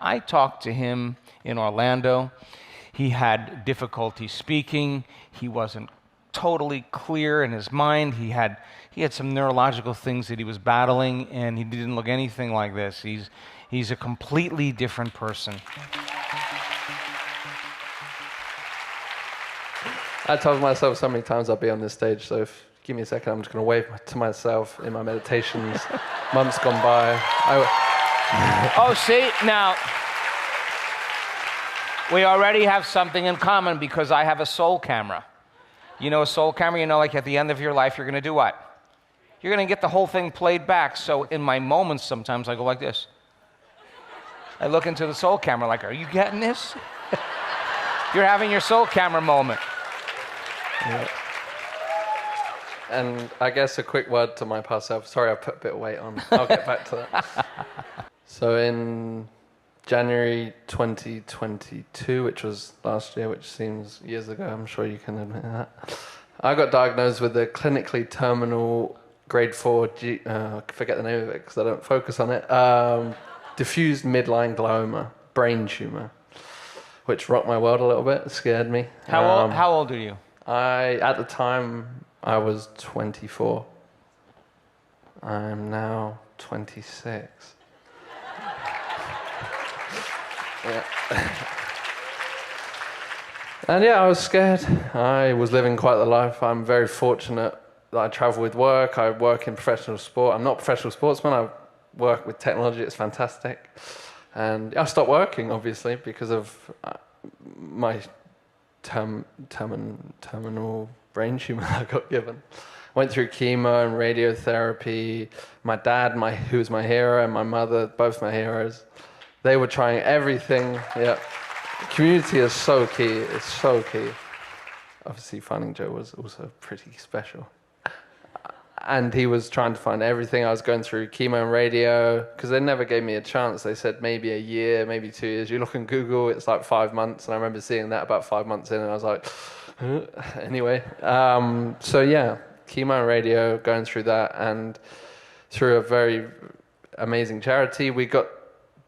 I talked to him in Orlando. He had difficulty speaking. He wasn't totally clear in his mind. He had some neurological things that he was battling, and he didn't look anything like this. He's a completely different person. I told myself so many times I'll be on this stage, so give me a second, I'm just going to wave to myself in my meditations. Months gone by. Oh, see, now, we already have something in common because I have a soul camera. You know a soul camera? You know, like at the end of your life, you're going to do what? You're going to get the whole thing played back. So in my moments, sometimes I go like this. I look into the soul camera like, are you getting this? You're having your soul camera moment. Yeah. And I guess a quick word to my past self. Sorry, I put a bit of weight on. I'll get back to that. So in January 2022, which was last year, which seems years ago, I'm sure you can admit that, I got diagnosed with a clinically terminal grade 4, I forget the name of it because I don't focus on it, diffuse midline glioma, brain tumor, which rocked my world a little bit, scared me. How old are you? At the time, I was 24. I'm now 26. Yeah. And yeah, I was scared. I was living quite the life. I'm very fortunate that I travel with work. I work in professional sport. I'm not a professional sportsman. I work with technology. It's fantastic. And I stopped working, obviously, because of my terminal brain tumor that I got given. Went through chemo and radiotherapy. My dad, who was my hero, and my mother, both my heroes, they were trying everything. Yeah, community is so key. It's so key. Obviously, finding Joe was also pretty special. And he was trying to find everything. I was going through chemo and radio because they never gave me a chance. They said maybe a year, maybe 2 years. You look on Google, it's like 5 months. And I remember seeing that about 5 months in, and I was like, anyway. So yeah, chemo and radio, going through that, and through a very amazing charity, we got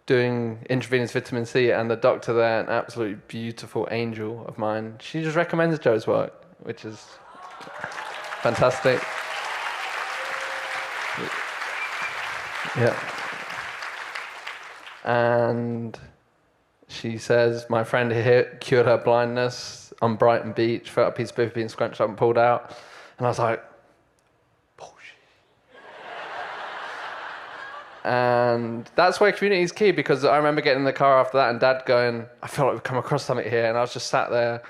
doing intravenous vitamin C, and the doctor there, an absolutely beautiful angel of mine, she just recommends Joe's work, which is fantastic. Yeah. And she says, my friend here cured her blindness on Brighton Beach, felt a piece of paper being scrunched up and pulled out. And I was like, bullshit. And that's where community is key, because I remember getting in the car after that and Dad going, I feel like we've come across something here. And I was just sat there,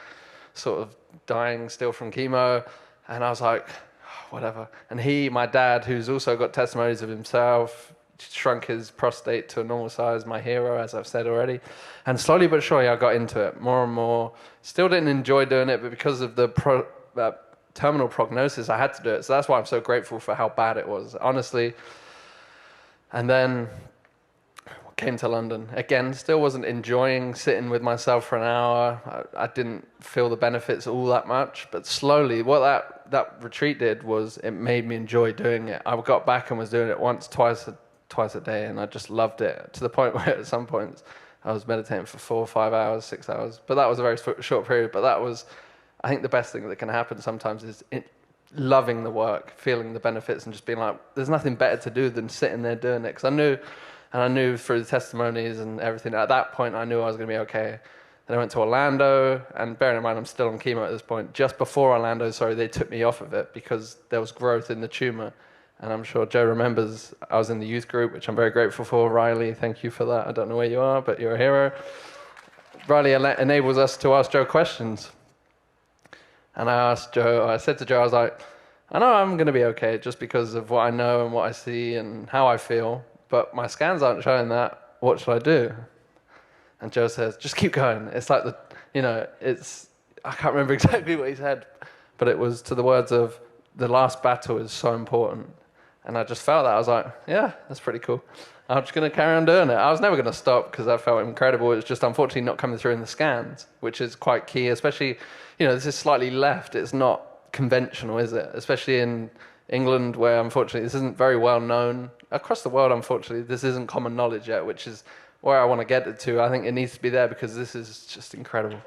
sort of dying still from chemo. And I was like, whatever. And my dad, who's also got testimonies of himself, shrunk his prostate to a normal size, my hero, as I've said already. And slowly but surely I got into it more and more. Still didn't enjoy doing it, but because of the terminal prognosis, I had to do it. So that's why I'm so grateful for how bad it was, honestly. And then came to London. Again, still wasn't enjoying sitting with myself for an hour. I didn't feel the benefits all that much, but slowly what that retreat did was it made me enjoy doing it. I got back and was doing it twice a day, and I just loved it, to the point where at some points I was meditating for 4 or 5 hours, 6 hours. But that was a very short period. But that was, I think, the best thing that can happen sometimes is loving the work, feeling the benefits, and just being like, there's nothing better to do than sitting there doing it. Because I knew through the testimonies and everything, at that point I knew I was going to be okay. Then I went to Orlando, and bearing in mind I'm still on chemo at this point, just before Orlando, they took me off of it because there was growth in the tumor. And I'm sure Joe remembers I was in the youth group, which I'm very grateful for. Riley, thank you for that. I don't know where you are, but you're a hero. Riley enables us to ask Joe questions. And I said to Joe, I was like, I know I'm going to be okay just because of what I know and what I see and how I feel, but my scans aren't showing that. What should I do? And Joe says, just keep going. It's like I can't remember exactly what he said, but it was to the words of, the last battle is so important. And I just felt that. I was like, yeah, that's pretty cool. I'm just going to carry on doing it. I was never going to stop because I felt incredible. It was just unfortunately not coming through in the scans, which is quite key, especially, this is slightly left. It's not conventional, is it? Especially in England, where unfortunately this isn't very well known. Across the world, unfortunately, this isn't common knowledge yet, which is where I want to get it to. I think it needs to be there because this is just incredible.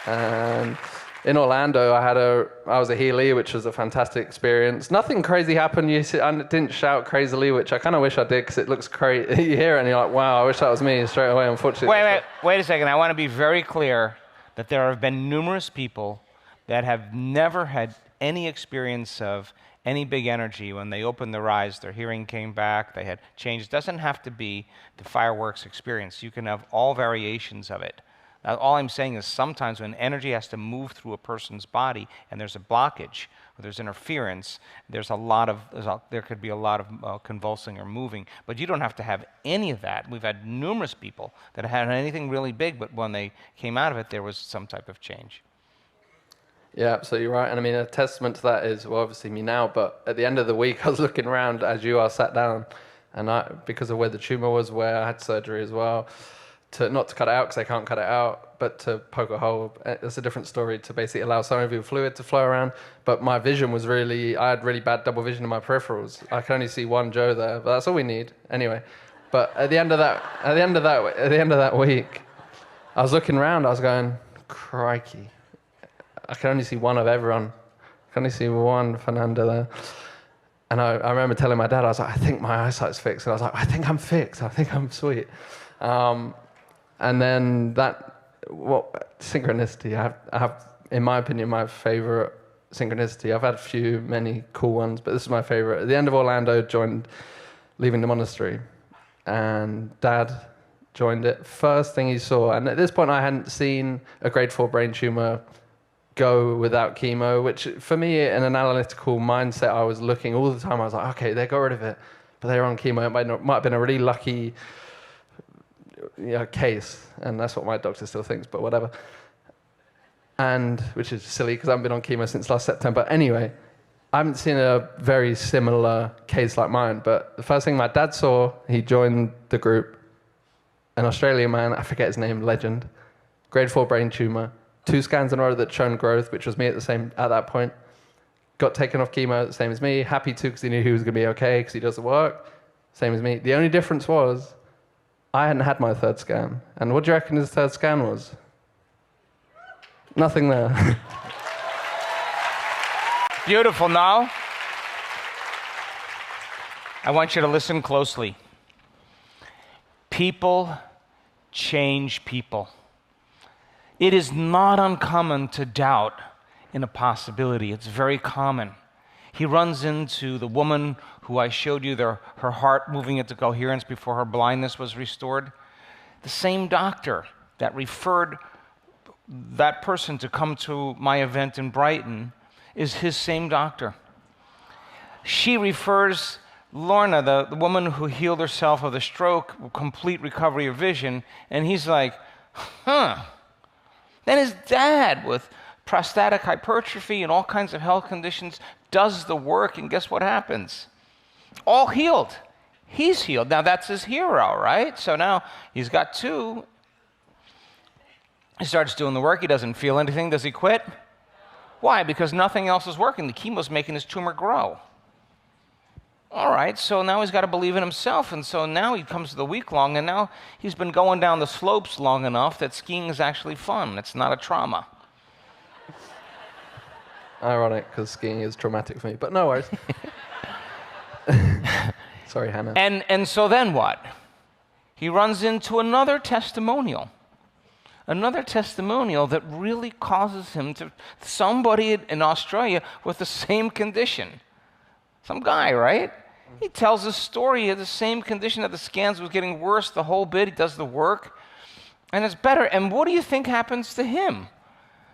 And in Orlando, I was a healie, which was a fantastic experience. Nothing crazy happened. I didn't shout crazily, which I kind of wish I did because it looks crazy. You hear it and you're like, wow, I wish that was me straight away, unfortunately. Wait a second. I want to be very clear that there have been numerous people that have never had any experience of any big energy. When they opened their eyes, their hearing came back, they had changed. It doesn't have to be the fireworks experience. You can have all variations of it. Now, all I'm saying is sometimes when energy has to move through a person's body and there's a blockage or there's interference, there could be a lot of convulsing or moving. But you don't have to have any of that. We've had numerous people that had anything really big, but when they came out of it, there was some type of change. Yeah, absolutely right. And I mean, a testament to that is, well, obviously me now, but at the end of the week, I was looking around as you are sat down, and because of where the tumor was, where I had surgery as well, not to cut it out because they can't cut it out, but to poke a hole. It's a different story to basically allow some of your fluid to flow around. But my vision was I had really bad double vision in my peripherals. I can only see one Joe there, but that's all we need anyway. But at the end of that week, I was looking around. I was going, crikey, I can only see one of everyone. I can only see one Fernando there. And I remember telling my dad, I was like, I think my eyesight's fixed. And I was like, I think I'm fixed. I think I'm sweet. And then synchronicity, I have, in my opinion, my favorite synchronicity. I've had many cool ones, but this is my favorite. At the end of Orlando, leaving the monastery, and Dad joined it. First thing he saw, and at this point I hadn't seen a grade 4 brain tumor go without chemo, which for me, in an analytical mindset, I was looking all the time. I was like, okay, they got rid of it, but they were on chemo. It might have been a really lucky case, and that's what my doctor still thinks, but whatever. And which is silly because I haven't been on chemo since last September. Anyway, I haven't seen a very similar case like mine, but the first thing my dad saw, he joined the group, an Australian man, I forget his name, legend, grade 4 brain tumor, 2 scans in a row that shown growth, which was me at that point, got taken off chemo, the same as me, happy too because he knew he was going to be okay because he does the work, same as me. The only difference was I hadn't had my 3rd scan. And what do you reckon his 3rd scan was? Nothing there. Beautiful. Now, I want you to listen closely. People change people. It is not uncommon to doubt in a possibility. It's very common. He runs into the woman who I showed you, her heart moving into coherence before her blindness was restored. The same doctor that referred that person to come to my event in Brighton is his same doctor. She refers Lorna, the woman who healed herself of the stroke, complete recovery of vision, and he's like, huh. Then his dad, with prostatic hypertrophy and all kinds of health conditions, does the work, and guess what happens? All healed. He's healed. Now that's his hero, right? So now he's got 2. He starts doing the work. He doesn't feel anything. Does he quit? Why? Because nothing else is working. The chemo's making his tumor grow. All right, so now he's got to believe in himself, and so now he comes to the week long, and now he's been going down the slopes long enough that skiing is actually fun. It's not a trauma. Ironic, because skiing is traumatic for me, but no worries. Sorry, Hannah. And so then what? He runs into another testimonial that really causes him to, somebody in Australia with the same condition. Some guy, right? He tells a story of the same condition, that the scans was getting worse, the whole bit. He does the work, and it's better. And what do you think happens to him?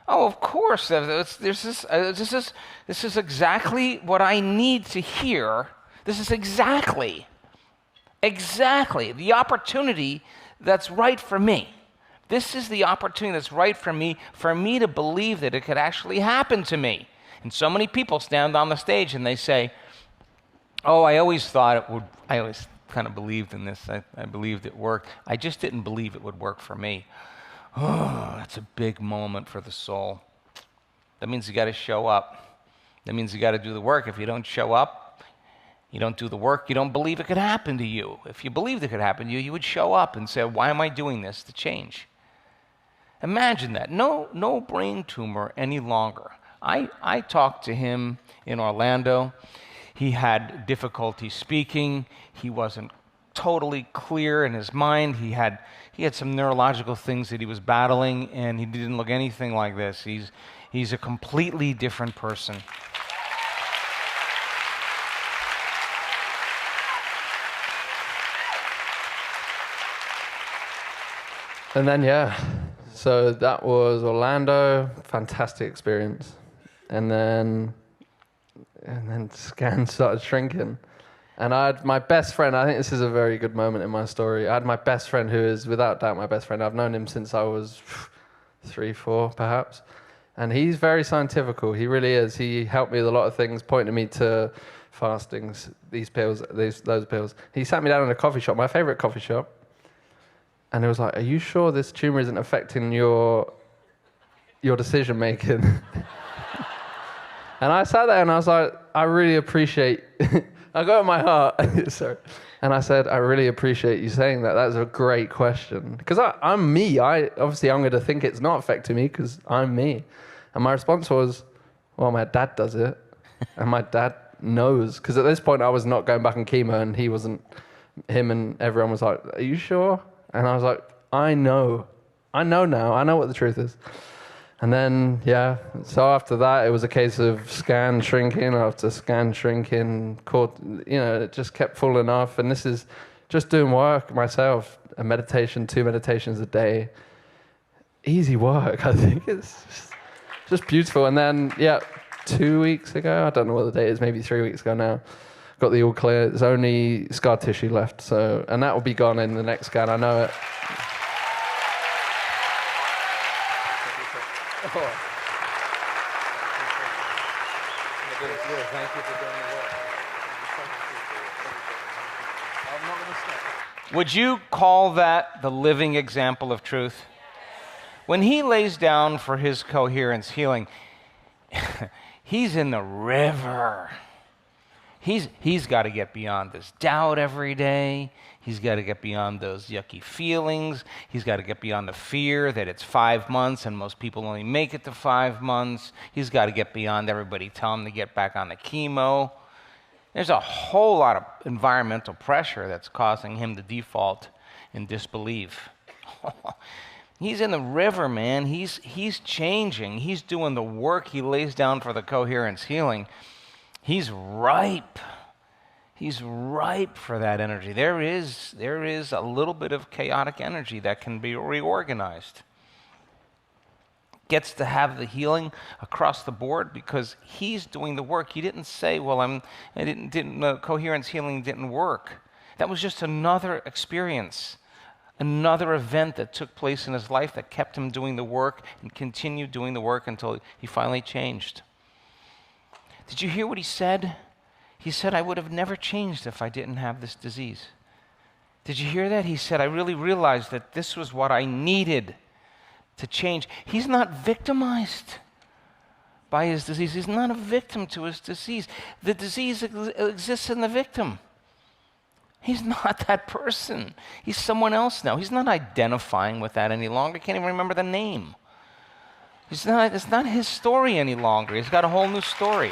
Oh, of course. This is exactly what I need to hear. This is exactly the opportunity that's right for me. This is the opportunity that's right for me to believe that it could actually happen to me. And so many people stand on the stage and they say, oh, I always thought it would, I always kind of believed in this. I believed it worked. I just didn't believe it would work for me. Oh, that's a big moment for the soul. That means you got to show up. That means you got to do the work. If you don't show up, You don't do the work, you don't believe it could happen to you. If you believed it could happen to you, you would show up and say, why am I doing this to change? Imagine that. No brain tumor any longer. I talked to him in Orlando. He had difficulty speaking. He wasn't totally clear in his mind. He had some neurological things that he was battling, and he didn't look anything like this. He's a completely different person. And then, so that was Orlando, fantastic experience. And then Scan started shrinking. And I had my best friend, I think this is a very good moment in my story. I had my best friend who is without doubt my best friend. I've known him since I was 3, 4 perhaps. And he's very scientific, he really is. He helped me with a lot of things, pointed me to fastings, these pills, those pills. He sat me down in a coffee shop, my favorite coffee shop. And it was like, are you sure this tumor isn't affecting your decision making? And I sat there and I was like, I really appreciate, I got in my heart, sorry. And I said, I really appreciate you saying that. That's a great question. Because I'm me. Obviously, I'm going to think it's not affecting me because I'm me. And my response was, well, my dad does it. And my dad knows. Because at this point, I was not going back on chemo and he wasn't, him and everyone was like, are you sure? And I was like, I know now. I know what the truth is. And then, so after that, it was a case of scan shrinking after scan shrinking. It just kept falling off. And this is just doing work myself, a meditation, 2 meditations a day. Easy work, I think. It's just beautiful. And then, 2 weeks ago, I don't know what the date is, maybe 3 weeks ago now, got the all clear. There's only scar tissue left, and that will be gone in the next scan. I know it. Would you call that the living example of truth? When he lays down for his coherence healing, he's in the river. He's got to get beyond this doubt every day. He's got to get beyond those yucky feelings. He's got to get beyond the fear that it's 5 months and most people only make it to 5 months. He's got to get beyond everybody telling him to get back on the chemo. There's a whole lot of environmental pressure that's causing him to default in disbelief. He's in the river, man. He's changing. He's doing the work he lays down for the coherence healing. He's ripe. He's ripe for that energy. There is a little bit of chaotic energy that can be reorganized. Gets to have the healing across the board because he's doing the work. He didn't say, well, coherence healing didn't work. That was just another experience, another event that took place in his life that kept him doing the work and continued doing the work until he finally changed. Did you hear what he said? He said, I would have never changed if I didn't have this disease. Did you hear that? He said, I really realized that this was what I needed to change. He's not victimized by his disease. He's not a victim to his disease. The disease exists in the victim. He's not that person. He's someone else now. He's not identifying with that any longer. He can't even remember the name. It's not his story any longer. He's got a whole new story.